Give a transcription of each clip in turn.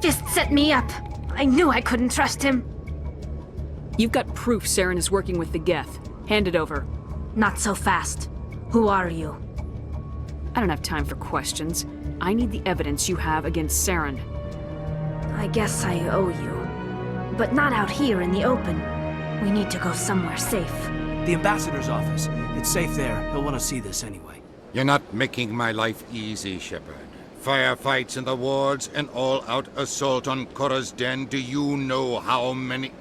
Fist set me up. I knew I couldn't trust him. You've got proof Saren is working with the Geth. Hand it over. Not so fast. Who are you? I don't have time for questions. I need the evidence you have against Saren. I guess I owe you. But not out here in the open. We need to go somewhere safe. The ambassador's office. It's safe there. He'll want to see this anyway. You're not making my life easy, Shepard. Firefights in the wards, an all-out assault on Korra's den. Do you know how many...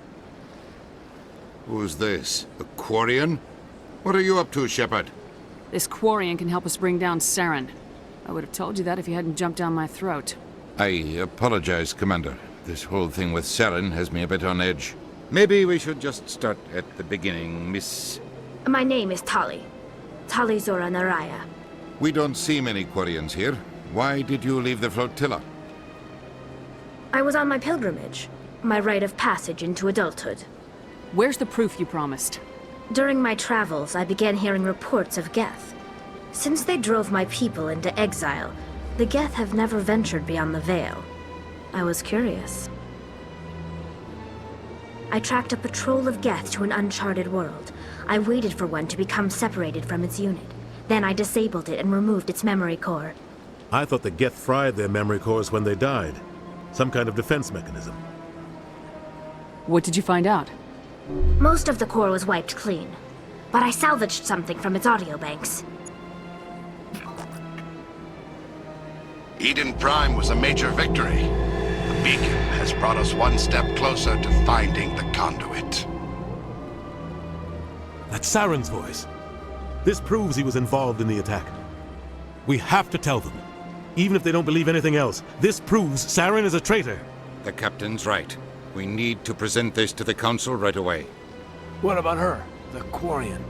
Who's this? A Quarian? What are you up to, Shepard? This Quarian can help us bring down Saren. I would have told you that if you hadn't jumped down my throat. I apologize, Commander. This whole thing with Saren has me a bit on edge. Maybe we should just start at the beginning, Miss... My name is Tali. Tali Zora Naraya. We don't see many Quarians here. Why did you leave the flotilla? I was on my pilgrimage. My rite of passage into adulthood. Where's the proof you promised? During my travels, I began hearing reports of Geth. Since they drove my people into exile, the Geth have never ventured beyond the Veil. I was curious. I tracked a patrol of Geth to an uncharted world. I waited for one to become separated from its unit. Then I disabled it and removed its memory core. I thought the Geth fried their memory cores when they died. Some kind of defense mechanism. What did you find out? Most of the core was wiped clean, but I salvaged something from its audio banks. Eden Prime was a major victory. The beacon has brought us one step closer to finding the conduit. That's Saren's voice. This proves he was involved in the attack. We have to tell them. Even if they don't believe anything else, this proves Saren is a traitor. The captain's right. We need to present this to the Council right away. What about her? The Quarian.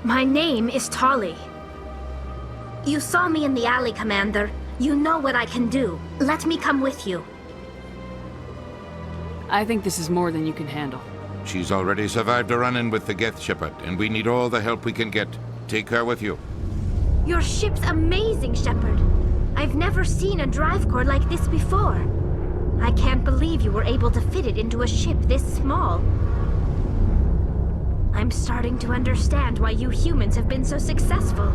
My name is Tali. You saw me in the alley, Commander. You know what I can do. Let me come with you. I think this is more than you can handle. She's already survived a run-in with the Geth, Shepard, and we need all the help we can get. Take her with you. Your ship's amazing, Shepard. I've never seen a drive core like this before. I can't believe you were able to fit it into a ship this small. I'm starting to understand why you humans have been so successful.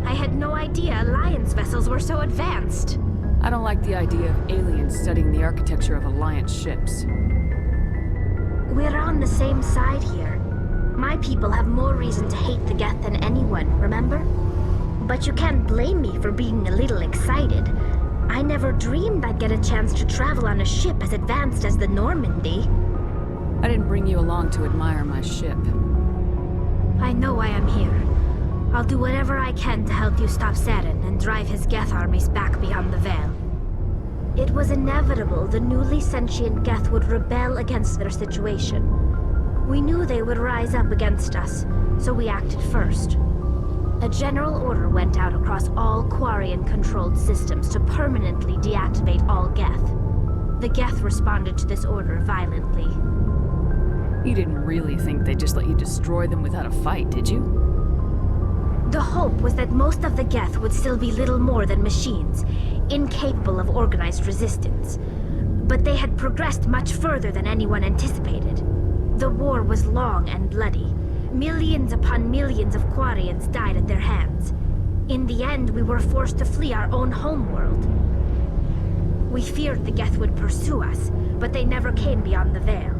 I had no idea Alliance vessels were so advanced. I don't like the idea of aliens studying the architecture of Alliance ships. We're on the same side here. My people have more reason to hate the Geth than anyone, remember? But you can't blame me for being a little excited. I never dreamed I'd get a chance to travel on a ship as advanced as the Normandy. I didn't bring you along to admire my ship. I know why I'm here. I'll do whatever I can to help you stop Saren and drive his Geth armies back beyond the Veil. It was inevitable the newly sentient Geth would rebel against their situation. We knew they would rise up against us, so we acted first. A general order went out across all Quarian-controlled systems to permanently deactivate all Geth. The Geth responded to this order violently. You didn't really think they'd just let you destroy them without a fight, did you? The hope was that most of the Geth would still be little more than machines, incapable of organized resistance. But they had progressed much further than anyone anticipated. The war was long and bloody. Millions upon millions of Quarians died at their hands. In the end, we were forced to flee our own homeworld. We feared the Geth would pursue us, but they never came beyond the Veil.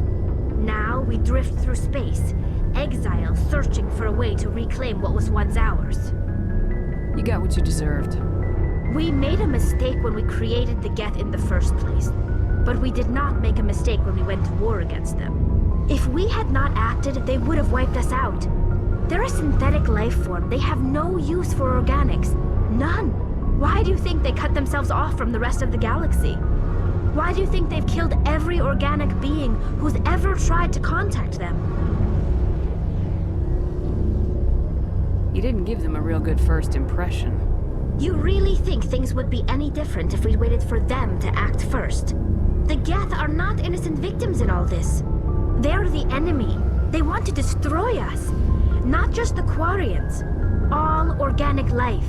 Now we drift through space, exile searching for a way to reclaim what was once ours. You got what you deserved. We made a mistake when we created the Geth in the first place, but we did not make a mistake when we went to war against them. If we had not acted, they would have wiped us out. They're a synthetic life form. They have no use for organics. None. Why do you think they cut themselves off from the rest of the galaxy? Why do you think they've killed every organic being who's ever tried to contact them? You didn't give them a real good first impression. You really think things would be any different if we waited for them to act first? The Geth are not innocent victims in all this. They're the enemy. They want to destroy us. Not just the Quarians. All organic life.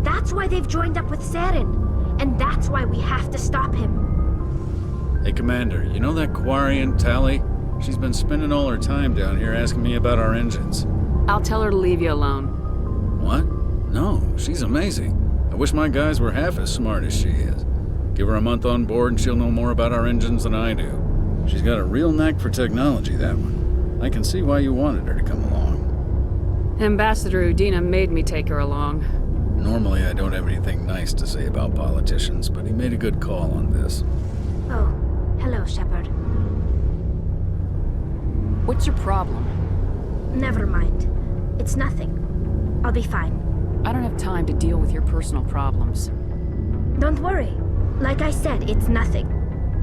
That's why they've joined up with Saren. and that's why we have to stop him. Hey, Commander, you know that Quarian, Tali? She's been spending all her time down here asking me about our engines. I'll tell her to leave you alone. What? No, she's amazing. I wish my guys were half as smart as she is. Give her a month on board and she'll know more about our engines than I do. She's got a real knack for technology, that one. I can see why you wanted her to come along. Ambassador Udina made me take her along. Normally I don't have anything nice to say about politicians, but he made a good call on this. Oh, hello, Shepard. What's your problem? Never mind. It's nothing. I'll be fine. I don't have time to deal with your personal problems. Don't worry. Like I said, it's nothing.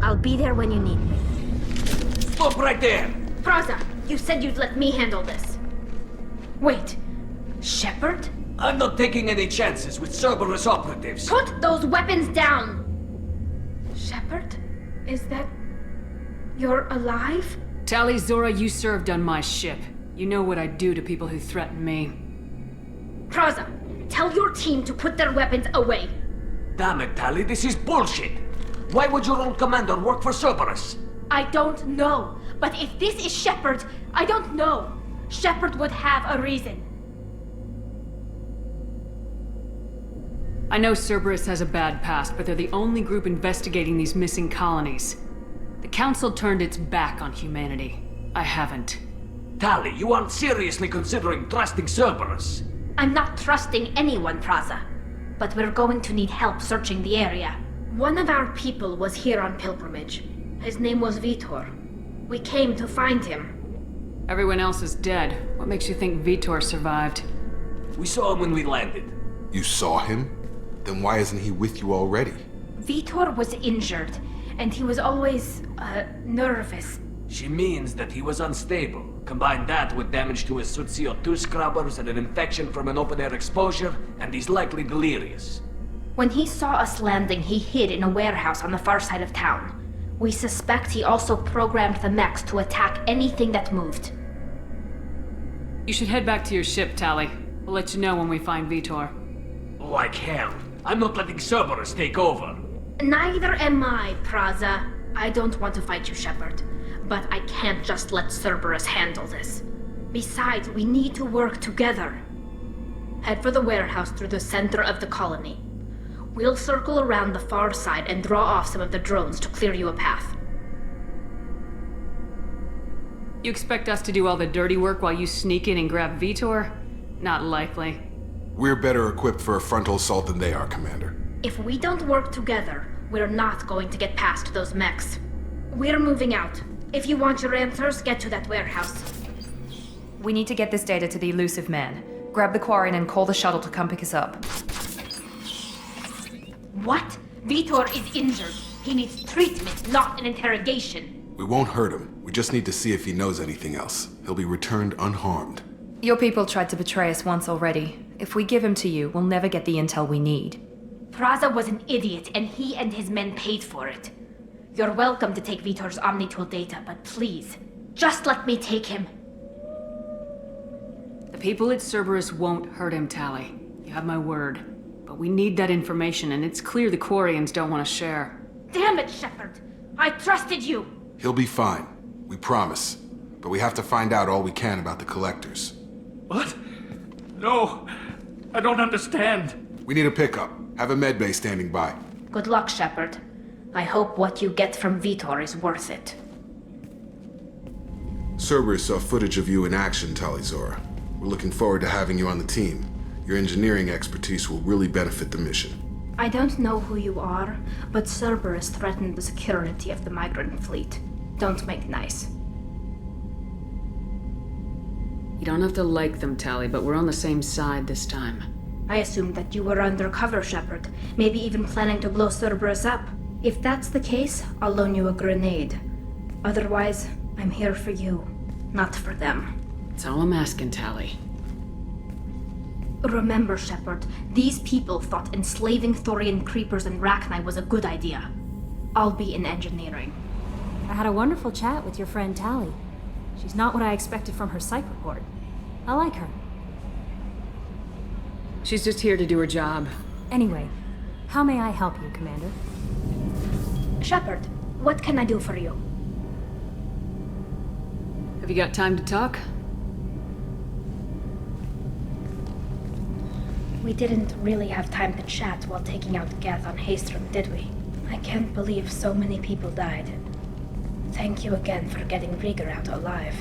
I'll be there when you need me. Stop right there! Praza, you said you'd let me handle this. Wait, Shepard? I'm not taking any chances with Cerberus operatives. Put those weapons down! Shepard? Is that... you're alive? Tali, Zora, you served on my ship. You know what I do to people who threaten me. Praza, tell your team to put their weapons away. Damn it, Tali, this is bullshit! Why would your old commander work for Cerberus? I don't know, but if this is Shepard, I don't know. Shepard would have a reason. I know Cerberus has a bad past, but they're the only group investigating these missing colonies. The Council turned its back on humanity. I haven't. Tali, you aren't seriously considering trusting Cerberus. I'm not trusting anyone, Praza. But we're going to need help searching the area. One of our people was here on pilgrimage. His name was Vitor. We came to find him. Everyone else is dead. What makes you think Vitor survived? We saw him when we landed. You saw him? Then why isn't he with you already? Vitor was injured, and he was always, nervous. She means that he was unstable. Combine that with damage to his suit CO2 scrubbers and an infection from an open-air exposure, and he's likely delirious. When he saw us landing, he hid in a warehouse on the far side of town. We suspect he also programmed the mechs to attack anything that moved. You should head back to your ship, Tali. We'll let you know when we find Vitor. Like hell. I'm not letting Cerberus take over. Neither am I, Praza. I don't want to fight you, Shepard. But I can't just let Cerberus handle this. Besides, we need to work together. Head for the warehouse through the center of the colony. We'll circle around the far side and draw off some of the drones to clear you a path. You expect us to do all the dirty work while you sneak in and grab Vitor? Not likely. We're better equipped for a frontal assault than they are, Commander. If we don't work together, we're not going to get past those mechs. We're moving out. If you want your answers, get to that warehouse. We need to get this data to the elusive man. Grab the Quarian and call the shuttle to come pick us up. What? Vitor is injured. He needs treatment, not an interrogation. We won't hurt him. We just need to see if he knows anything else. He'll be returned unharmed. Your people tried to betray us once already. If we give him to you, we'll never get the intel we need. Praza was an idiot, and he and his men paid for it. You're welcome to take Vitor's Omnitool data, but please, just let me take him. The people at Cerberus won't hurt him, Tali. You have my word. But we need that information, and it's clear the Quarians don't want to share. Damn it, Shepard! I trusted you! He'll be fine. We promise. But we have to find out all we can about the collectors. What? No, I don't understand. We need a pickup. Have a medbay standing by. Good luck, Shepard. I hope what you get from Vitor is worth it. Cerberus saw footage of you in action, Tali Zora. We're looking forward to having you on the team. Your engineering expertise will really benefit the mission. I don't know who you are, but Cerberus threatened the security of the migrant fleet. Don't make nice. You don't have to like them, Tali, but we're on the same side this time. I assumed that you were undercover, Shepard. Maybe even planning to blow Cerberus up. If that's the case, I'll loan you a grenade. Otherwise, I'm here for you, not for them. That's all I'm asking, Tali. Remember, Shepard, these people thought enslaving Thorian creepers and Rachni was a good idea. I'll be in engineering. I had a wonderful chat with your friend Tali. She's not what I expected from her psych report. I like her. She's just here to do her job. Anyway, How may I help you, Commander? Shepard, what can I do for you? Have you got time to talk? We didn't really have time to chat while taking out Geth on Haystrom, did we? I can't believe so many people died. Thank you again for getting Rieger out alive.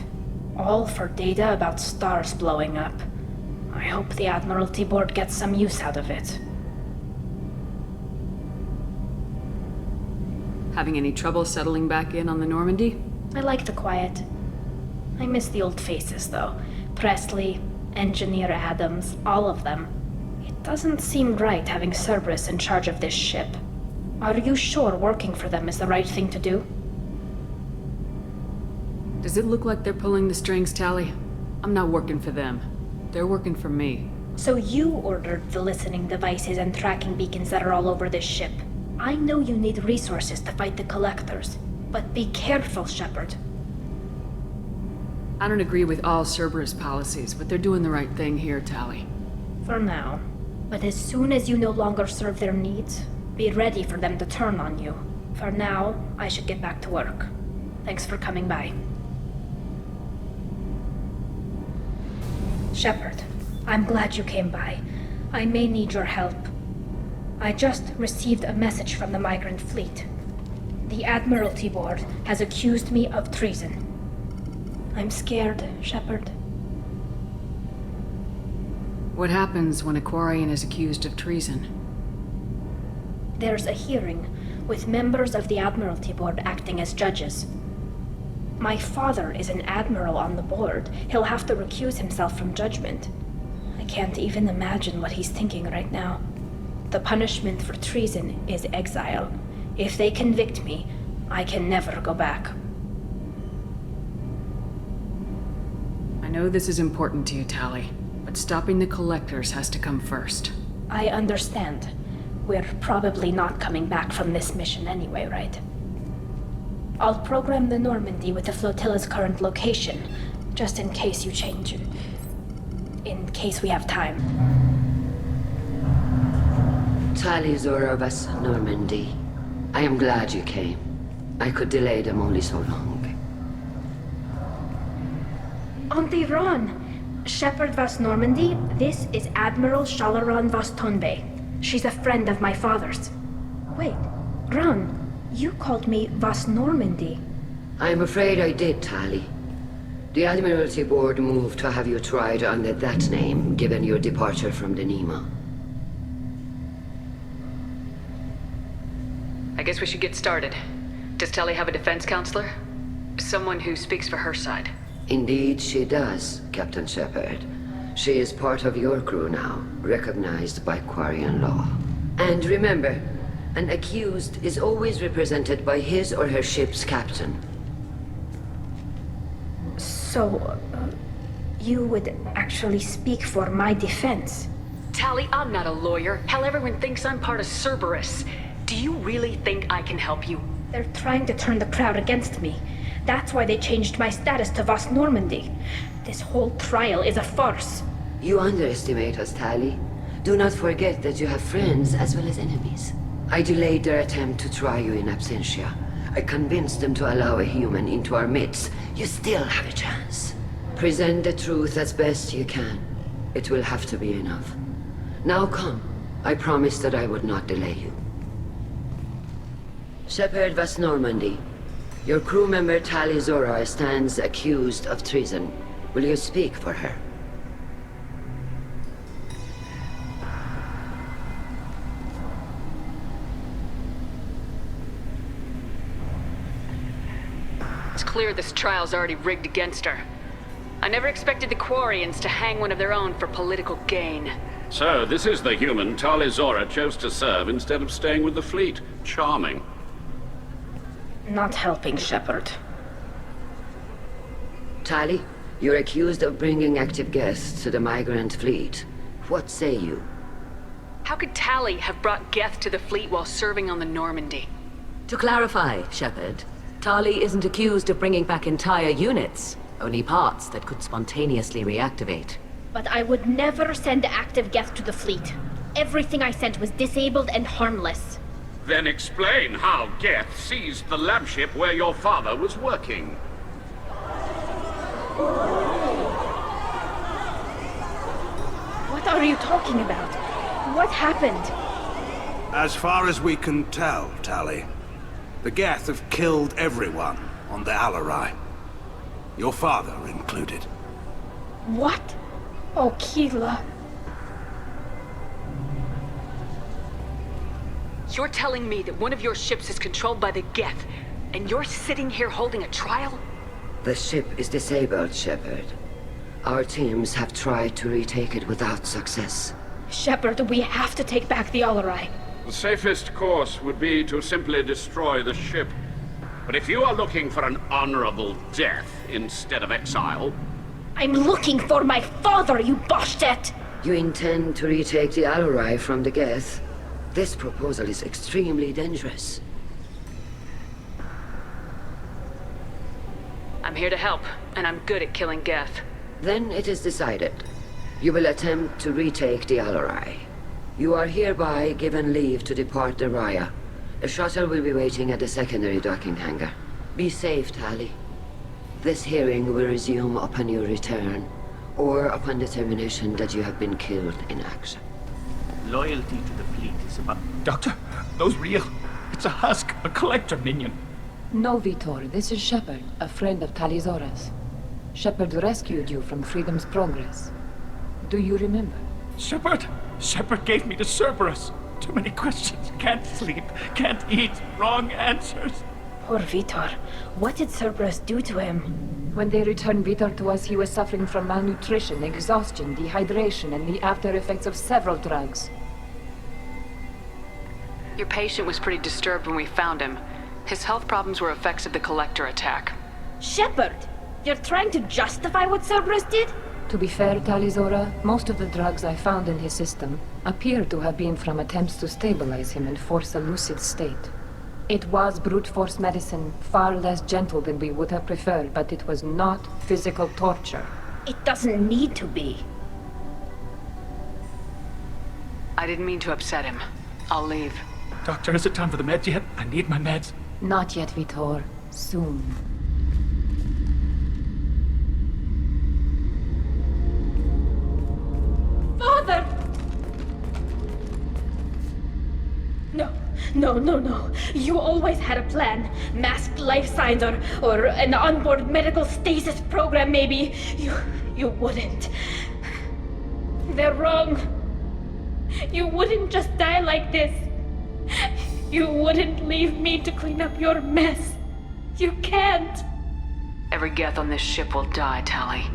All for data about stars blowing up. I hope the Admiralty Board gets some use out of it. Having any trouble settling back in on the Normandy? I like the quiet. I miss the old faces, though. Presley, Engineer Adams, all of them. It doesn't seem right having Cerberus in charge of this ship. Are you sure working for them is the right thing to do? Does it look like they're pulling the strings, Tali? I'm not working for them. They're working for me. So you ordered the listening devices and tracking beacons that are all over this ship. I know you need resources to fight the Collectors, but be careful, Shepard. I don't agree with all Cerberus policies, but they're doing the right thing here, Tali. For now. But as soon as you no longer serve their needs, be ready for them to turn on you. For now, I should get back to work. Thanks for coming by. Shepard, I'm glad you came by. I may need your help. I just received a message from the migrant fleet. The Admiralty Board has accused me of treason. I'm scared, Shepard. What happens when a Quarian is accused of treason? There's a hearing, with members of the Admiralty Board acting as judges. My father is an admiral on the board. He'll have to recuse himself from judgment. I can't even imagine what he's thinking right now. The punishment for treason is exile. If they convict me, I can never go back. I know this is important to you, Tali, but stopping the Collectors has to come first. I understand. We're probably not coming back from this mission anyway, right? I'll program the Normandy with the flotilla's current location, just in case you change it. In case we have time. Tali Zora vas Normandy. I am glad you came. I could delay them only so long. Auntie Ron! Shepard vas Normandy, this is Admiral Shalaran vas Tonbe. She's a friend of my father's. Wait, Ron, you called me vas Normandy. I'm afraid I did, Tali. The Admiralty Board moved to have you tried under that name, given your departure from the Nemo. I guess we should get started. Does Tali have a defense counselor? Someone who speaks for her side. Indeed she does, Captain Shepard. She is part of your crew now, recognized by Quarian law. And remember, an accused is always represented by his or her ship's captain. So, you would actually speak for my defense? Tali, I'm not a lawyer. Hell, everyone thinks I'm part of Cerberus. Do you really think I can help you? They're trying to turn the crowd against me. That's why they changed my status to Vas Normandy. This whole trial is a farce. You underestimate us, Tali. Do not forget that you have friends as well as enemies. I delayed their attempt to try you in absentia. I convinced them to allow a human into our midst. You still have a chance. Present the truth as best you can. It will have to be enough. Now come. I promised that I would not delay you. Shepard vas Normandy. Your crew member Tali Zora stands accused of treason. Will you speak for her? It's clear this trial's already rigged against her. I never expected the Quarians to hang one of their own for political gain. So, this is the human Tali Zora chose to serve instead of staying with the fleet. Charming. Not helping, Shepard. Tali, you're accused of bringing active guests to the migrant fleet. What say you? How could Tali have brought Geth to the fleet while serving on the Normandy? To clarify, Shepard, Tali isn't accused of bringing back entire units, only parts that could spontaneously reactivate. But I would never send active Geth to the fleet. Everything I sent was disabled and harmless. Then explain how Geth seized the lab ship where your father was working. What are you talking about? What happened? As far as we can tell, Tali, the Geth have killed everyone on the Alarai. Your father included. What? Oh, Keela. You're telling me that one of your ships is controlled by the Geth, and you're sitting here holding a trial? The ship is disabled, Shepard. Our teams have tried to retake it without success. Shepard, we have to take back the Alarai. The safest course would be to simply destroy the ship. But if you are looking for an honorable death instead of exile... I'm looking for my father, you Boshtet! You intend to retake the Alarai from the Geth? This proposal is extremely dangerous. I'm here to help, and I'm good at killing Geth. Then it is decided. You will attempt to retake the Alarai. You are hereby given leave to depart the Raya. A shuttle will be waiting at the secondary docking hangar. Be safe, Tali. This hearing will resume upon your return, or upon determination that you have been killed in action. Loyalty to the fleet is about... Doctor, those real. It's a husk, a collector minion. No, Vitor, this is Shepard, a friend of Tali Zora's. Shepard rescued you from Freedom's Progress. Do you remember? Shepard! Shepard gave me to Cerberus. Too many questions. Can't sleep. Can't eat. Wrong answers. Poor Vitor. What did Cerberus do to him? When they returned Vitor to us, he was suffering from malnutrition, exhaustion, dehydration, and the after effects of several drugs. Your patient was pretty disturbed when we found him. His health problems were effects of the Collector attack. Shepard! You're trying to justify what Cerberus did? To be fair, Tali Zora, most of the drugs I found in his system appear to have been from attempts to stabilize him and force a lucid state. It was brute force medicine, far less gentle than we would have preferred, but it was not physical torture. It doesn't need to be. I didn't mean to upset him. I'll leave. Doctor, is it time for the meds yet? I need my meds. Not yet, Vitor. Soon. Father! No. You always had a plan. Masked life signs or an onboard medical stasis program, maybe. You wouldn't. They're wrong. You wouldn't just die like this. You wouldn't leave me to clean up your mess. You can't. Every Geth on this ship will die, Tali.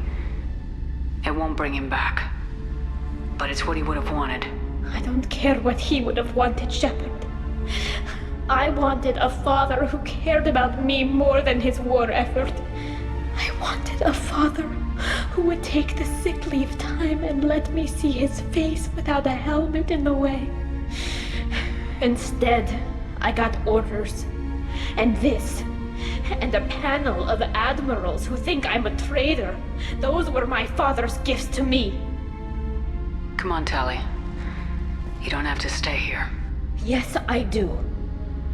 It won't bring him back. But it's what he would have wanted. I don't care what he would have wanted, Shepard. I wanted a father who cared about me more than his war effort. I wanted a father who would take the sick leave time and let me see his face without a helmet in the way. Instead, I got orders. And this. And a panel of admirals who think I'm a traitor. Those were my father's gifts to me. Come on, Tali. You don't have to stay here. Yes, I do.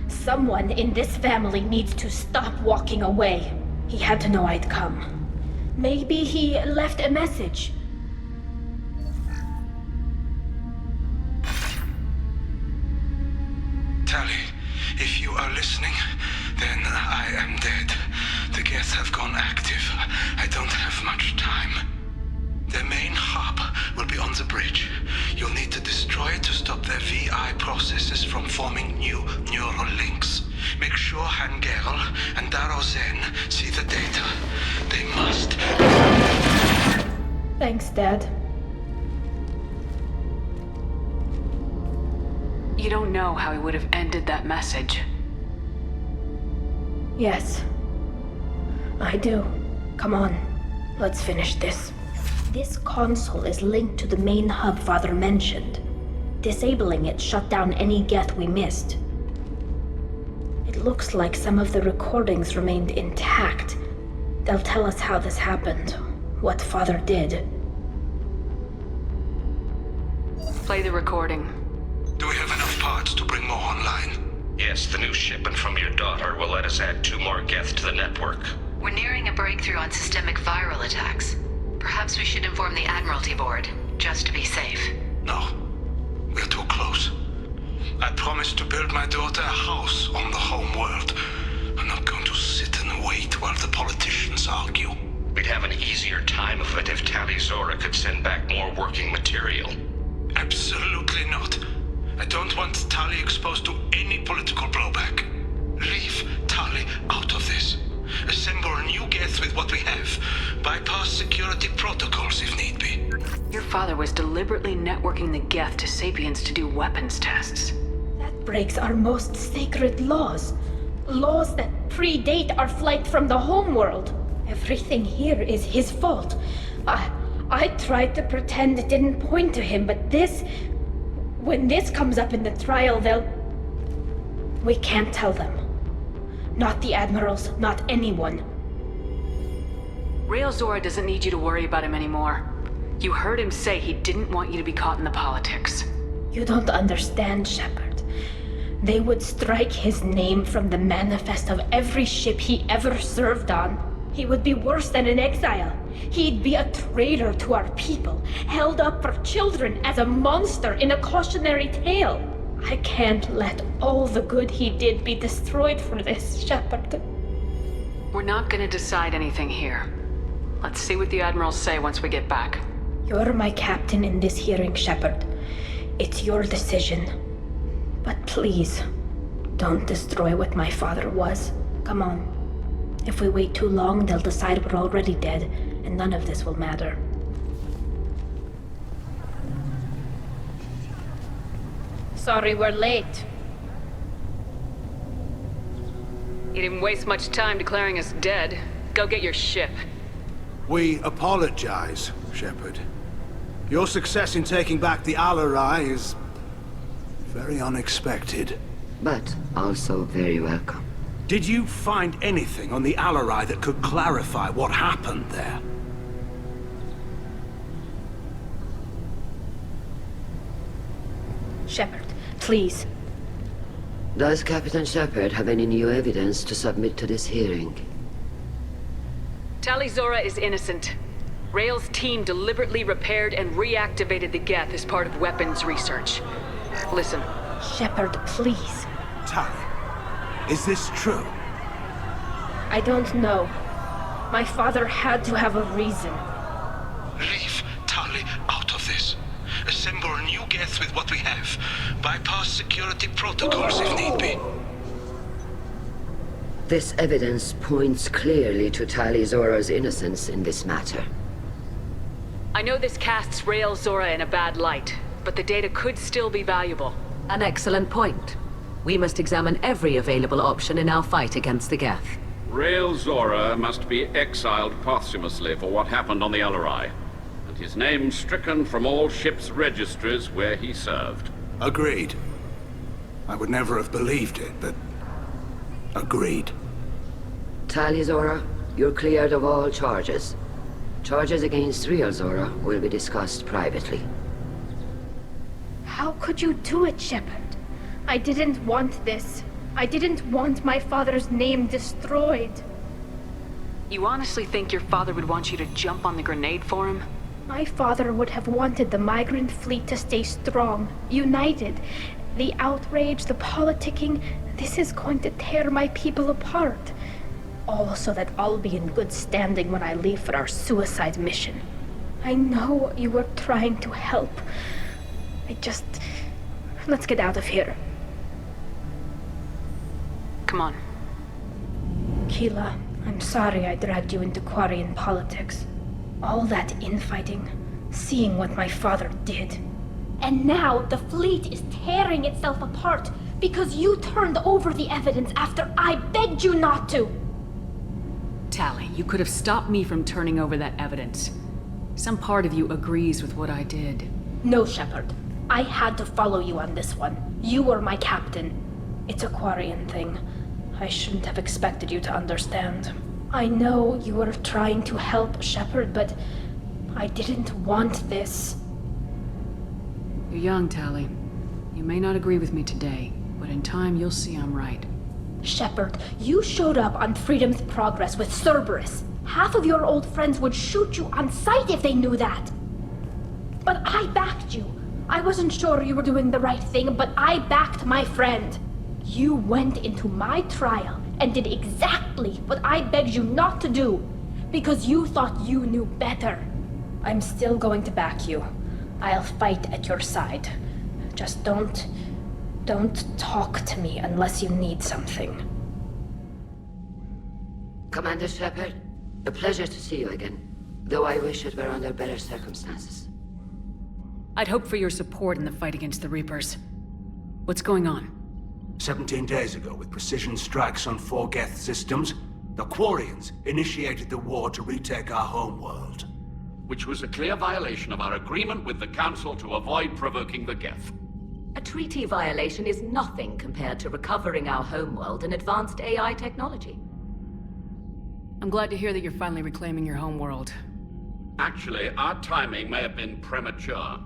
Someone in this family needs to stop walking away. He had to know I'd come. Maybe he left a message. Tali, if you are listening, then I am dead. The Geth have gone active. I don't have much time. Their main hub will be on the bridge. You'll need to destroy it to stop their VI processes from forming new neural links. Make sure Hangerl and Daro Zen see the data. They must. Thanks, Dad. You don't know how he would have ended that message. Yes. I do. Come on. Let's finish this. This console is linked to the main hub Father mentioned. Disabling it shut down any Geth we missed. It looks like some of the recordings remained intact. They'll tell us how this happened, what Father did. Play the recording. Do we have enough parts to bring more online? Yes, the new shipment from your daughter will let us add 2 more Geth to the network. We're nearing a breakthrough on systemic viral attacks. Perhaps we should inform the Admiralty Board, just to be safe. No. We're too close. I promised to build my daughter a house on the home world. I'm not going to sit and wait while the politicians argue. We'd have an easier time of it if Tali Zora could send back more working material. Absolutely not. I don't want Tali exposed to any political blowback. Leave Tali out of this. Assemble a new Geth with what we have. Bypass security protocols if need be. Your father was deliberately networking the Geth to Sapiens to do weapons tests. That breaks our most sacred laws. Laws that predate our flight from the homeworld. Everything here is his fault. I tried to pretend it didn't point to him, but this... When this comes up in the trial, we can't tell them. Not the admirals, not anyone. Rael Zora doesn't need you to worry about him anymore. You heard him say he didn't want you to be caught in the politics. You don't understand, Shepard. They would strike his name from the manifest of every ship he ever served on. He would be worse than an exile. He'd be a traitor to our people, held up for children as a monster in a cautionary tale. I can't let all the good he did be destroyed for this, Shepard. We're not gonna decide anything here. Let's see what the Admirals say once we get back. You're my captain in this hearing, Shepard. It's your decision. But please, don't destroy what my father was. Come on. If we wait too long, they'll decide we're already dead, and none of this will matter. Sorry we're late. You didn't waste much time declaring us dead. Go get your ship. We apologize, Shepard. Your success in taking back the Alarai is... very unexpected. But also very welcome. Did you find anything on the Alarai that could clarify what happened there? Shepard, please. Does Captain Shepard have any new evidence to submit to this hearing? Tali Zora is innocent. Rael's team deliberately repaired and reactivated the Geth as part of weapons research. Listen. Shepard, please. Tali, is this true? I don't know. My father had to have a reason. Leave Tali out of this. Assemble a new Geth with what we have. Bypass security protocols if need be. This evidence points clearly to Tali Zora's innocence in this matter. I know this casts Rael Zora in a bad light, but the data could still be valuable. An excellent point. We must examine every available option in our fight against the Geth. Rael Zora must be exiled posthumously for what happened on the Alarai, and his name stricken from all ship's registries where he served. Agreed. I would never have believed it, but... agreed. Tali Zora, you're cleared of all charges. Charges against Rael Zora will be discussed privately. How could you do it, Shepard? I didn't want this. I didn't want my father's name destroyed. You honestly think your father would want you to jump on the grenade for him? My father would have wanted the migrant fleet to stay strong, united. The outrage, the politicking, this is going to tear my people apart. All so that I'll be in good standing when I leave for our suicide mission. I know you were trying to help. Let's get out of here. Come on. Keela, I'm sorry I dragged you into Quarian politics. All that infighting, seeing what my father did. And now the fleet is tearing itself apart because you turned over the evidence after I begged you not to. Tali, you could have stopped me from turning over that evidence. Some part of you agrees with what I did. No, Shepard. I had to follow you on this one. You were my captain. It's a Quarian thing. I shouldn't have expected you to understand. I know you were trying to help, Shepard, but I didn't want this. You're young, Tali. You may not agree with me today, but in time you'll see I'm right. Shepard, you showed up on Freedom's Progress with Cerberus. Half of your old friends would shoot you on sight if they knew that. But I backed you. I wasn't sure you were doing the right thing, but I backed my friend. You went into my trial and did exactly what I begged you not to do, because you thought you knew better. I'm still going to back you. I'll fight at your side. Just don't talk to me unless you need something. Commander Shepard, a pleasure to see you again, though I wish it were under better circumstances. I'd hoped for your support in the fight against the Reapers. What's going on? 17 days ago, with precision strikes on 4 Geth systems, the Quarians initiated the war to retake our homeworld. Which was a clear violation of our agreement with the Council to avoid provoking the Geth. A treaty violation is nothing compared to recovering our homeworld and advanced AI technology. I'm glad to hear that you're finally reclaiming your homeworld. Actually, our timing may have been premature.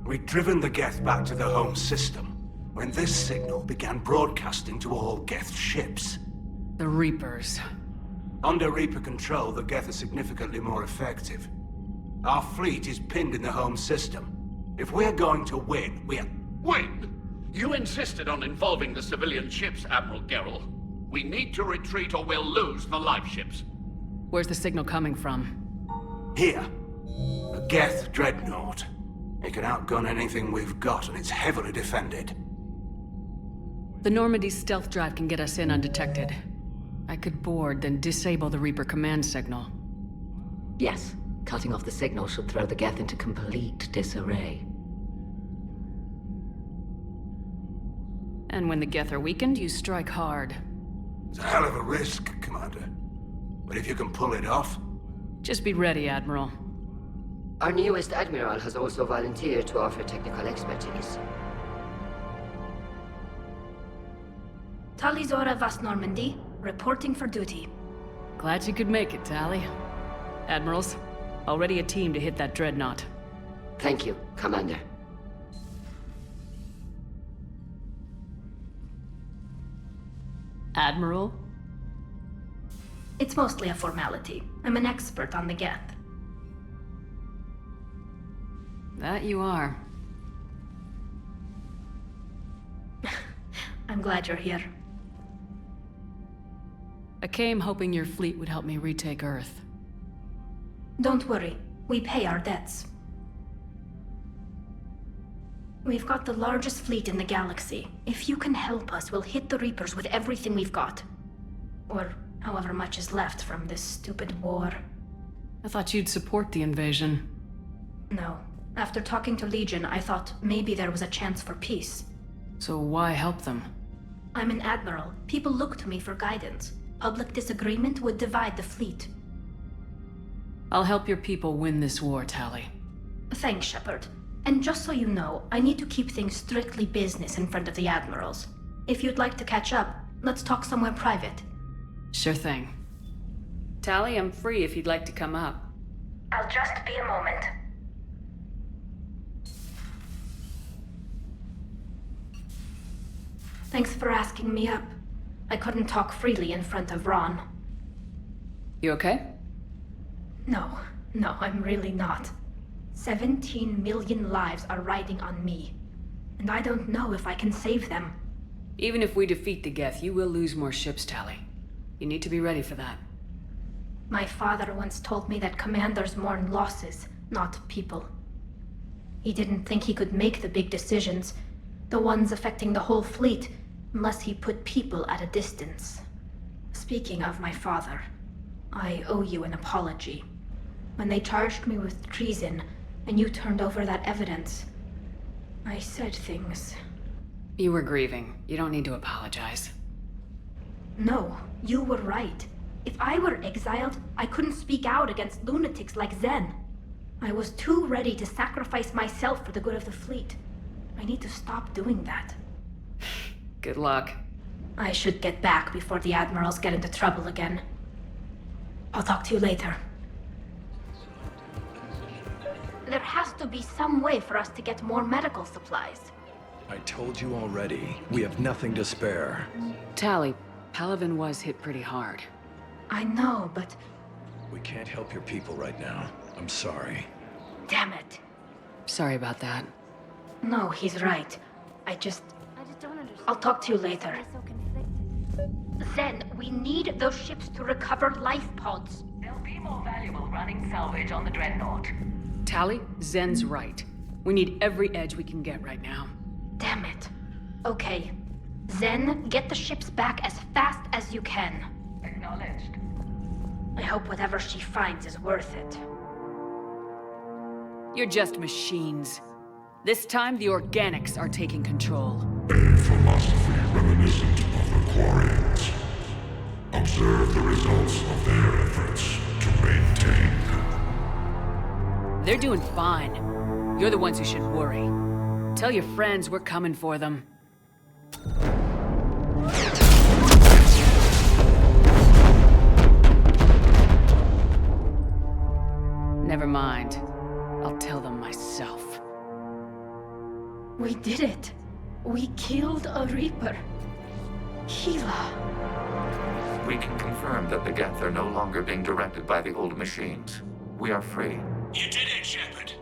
We'd driven the Geth back to the home system when this signal began broadcasting to all Geth ships. The Reapers. Under Reaper control, the Geth are significantly more effective. Our fleet is pinned in the home system. If we're going to win, Win? You insisted on involving the civilian ships, Admiral Gerrel. We need to retreat or we'll lose the live ships. Where's the signal coming from? Here. A Geth dreadnought. It can outgun anything we've got, and it's heavily defended. The Normandy's stealth drive can get us in undetected. I could board, then disable the Reaper command signal. Yes, cutting off the signal should throw the Geth into complete disarray. And when the Geth are weakened, you strike hard. It's a hell of a risk, Commander. But if you can pull it off... Just be ready, Admiral. Our newest Admiral has also volunteered to offer technical expertise. Tali Zora Vas Normandy, reporting for duty. Glad you could make it, Tali. Admirals, already a team to hit that dreadnought. Thank you, Commander. Admiral? It's mostly a formality. I'm an expert on the Geth. That you are. I'm glad you're here. I came hoping your fleet would help me retake Earth. Don't worry. We pay our debts. We've got the largest fleet in the galaxy. If you can help us, we'll hit the Reapers with everything we've got. Or however much is left from this stupid war. I thought you'd support the invasion. No. After talking to Legion, I thought maybe there was a chance for peace. So why help them? I'm an admiral. People look to me for guidance. Public disagreement would divide the fleet. I'll help your people win this war, Tali. Thanks, Shepard. And just so you know, I need to keep things strictly business in front of the admirals. If you'd like to catch up, let's talk somewhere private. Sure thing. Tali, I'm free if you'd like to come up. I'll just be a moment. Thanks for asking me up. I couldn't talk freely in front of Ron. You okay? No, I'm really not. 17 million lives are riding on me. And I don't know if I can save them. Even if we defeat the Geth, you will lose more ships, Tali. You need to be ready for that. My father once told me that commanders mourn losses, not people. He didn't think he could make the big decisions, the ones affecting the whole fleet, unless he put people at a distance. Speaking of my father, I owe you an apology. When they charged me with treason, and you turned over that evidence, I said things. You were grieving. You don't need to apologize. No, you were right. If I were exiled, I couldn't speak out against lunatics like Zen. I was too ready to sacrifice myself for the good of the fleet. I need to stop doing that. Good luck. I should get back before the admirals get into trouble again. I'll talk to you later. There has to be some way for us to get more medical supplies. I told you already. We have nothing to spare. Tali, Palaven was hit pretty hard. I know, but... We can't help your people right now. I'm sorry. Damn it. Sorry about that. No, he's right. I just don't understand. I'll talk to you later. Zen, we need those ships to recover life pods. They'll be more valuable running salvage on the Dreadnought. Tali, Zen's right. We need every edge we can get right now. Damn it. Okay. Zen, get the ships back as fast as you can. Acknowledged. I hope whatever she finds is worth it. You're just machines. This time, the organics are taking control. A philosophy reminiscent of the Quarians. Observe the results of their efforts to maintain. They're doing fine. You're the ones who should worry. Tell your friends we're coming for them. Never mind. I'll tell them myself. We did it. We killed a Reaper. Gila. We can confirm that the Geth are no longer being directed by the old machines. We are free. You did it, Shepard.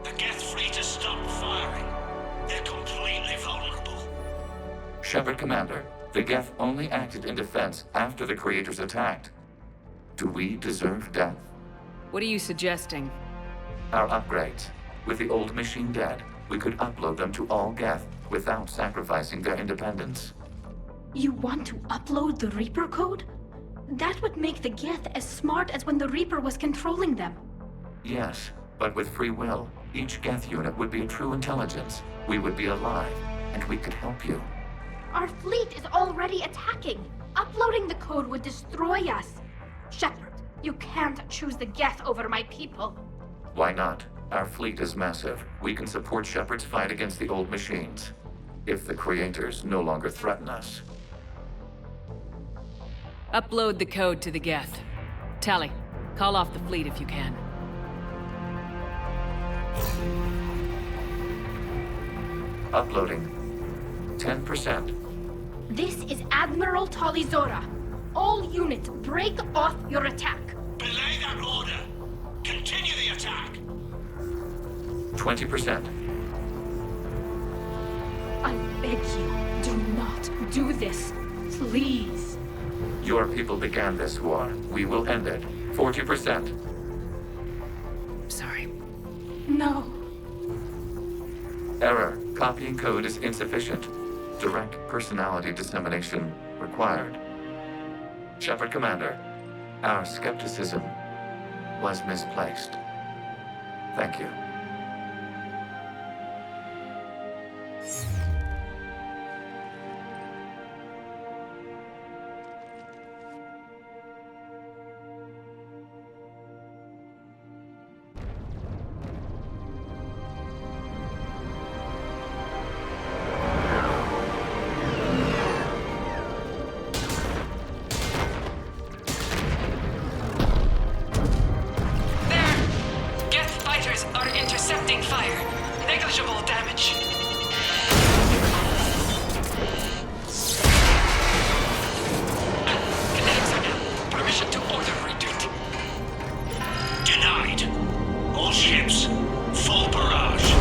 The Geth fleet has stopped firing. They're completely vulnerable. Shepard, Commander, the Geth only acted in defense after the Creators attacked. Do we deserve death? What are you suggesting? Our upgrades. With the old machine dead, we could upload them to all Geth without sacrificing their independence. You want to upload the Reaper code? That would make the Geth as smart as when the Reaper was controlling them. Yes, but with free will, each Geth unit would be a true intelligence. We would be alive, and we could help you. Our fleet is already attacking. Uploading the code would destroy us. Shepard, you can't choose the Geth over my people. Why not? Our fleet is massive. We can support Shepard's fight against the old machines. If the Creators no longer threaten us. Upload the code to the Geth. Tali, call off the fleet if you can. Uploading. 10%. This is Admiral Tali Zora. All units, break off your attack. Belay that order. Continue the attack. 20%. I beg you, do not do this. Please. Your people began this war. We will end it. 40%. Sorry. No. Error. Copying code is insufficient. Direct personality dissemination required. Shepard, Commander, our skepticism was misplaced. Thank you. Intercepting fire. Negligible damage. Kinetics are down. Permission to order retreat. Denied. All ships, full barrage.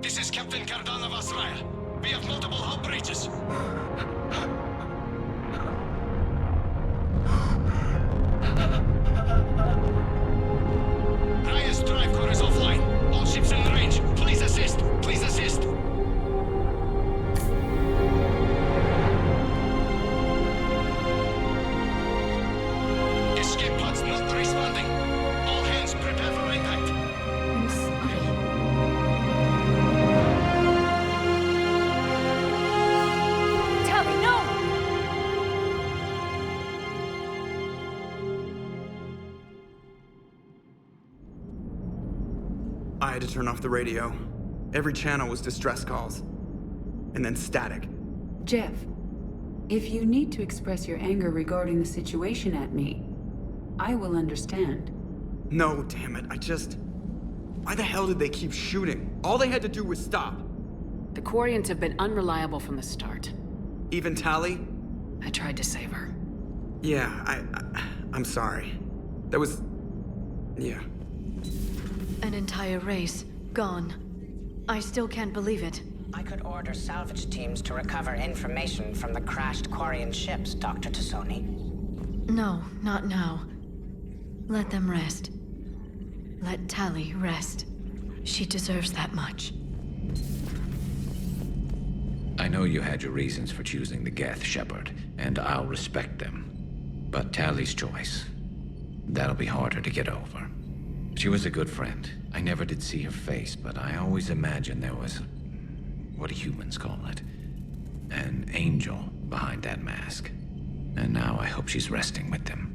This is Captain Cardan of Azrael. We have multiple hull breaches. Raya's drive core is offline. All ships in range. Please assist. Please assist. Escape pods not responding. had to turn off the radio. Every channel was distress calls. And then static. Jeff, if you need to express your anger regarding the situation at me, I will understand. No, damn it, why the hell did they keep shooting? All they had to do was stop. The Quarians have been unreliable from the start. Even Tali? I tried to save her. Yeah, I'm sorry. That was... yeah. An entire race, gone. I still can't believe it. I could order salvage teams to recover information from the crashed Quarian ships, Dr. Tassoni. No, not now. Let them rest. Let Tali rest. She deserves that much. I know you had your reasons for choosing the Geth, Shepard, and I'll respect them. But Tali's choice, that'll be harder to get over. She was a good friend. I never did see her face, but I always imagined there was, what do humans call it? An angel behind that mask. And now I hope she's resting with them.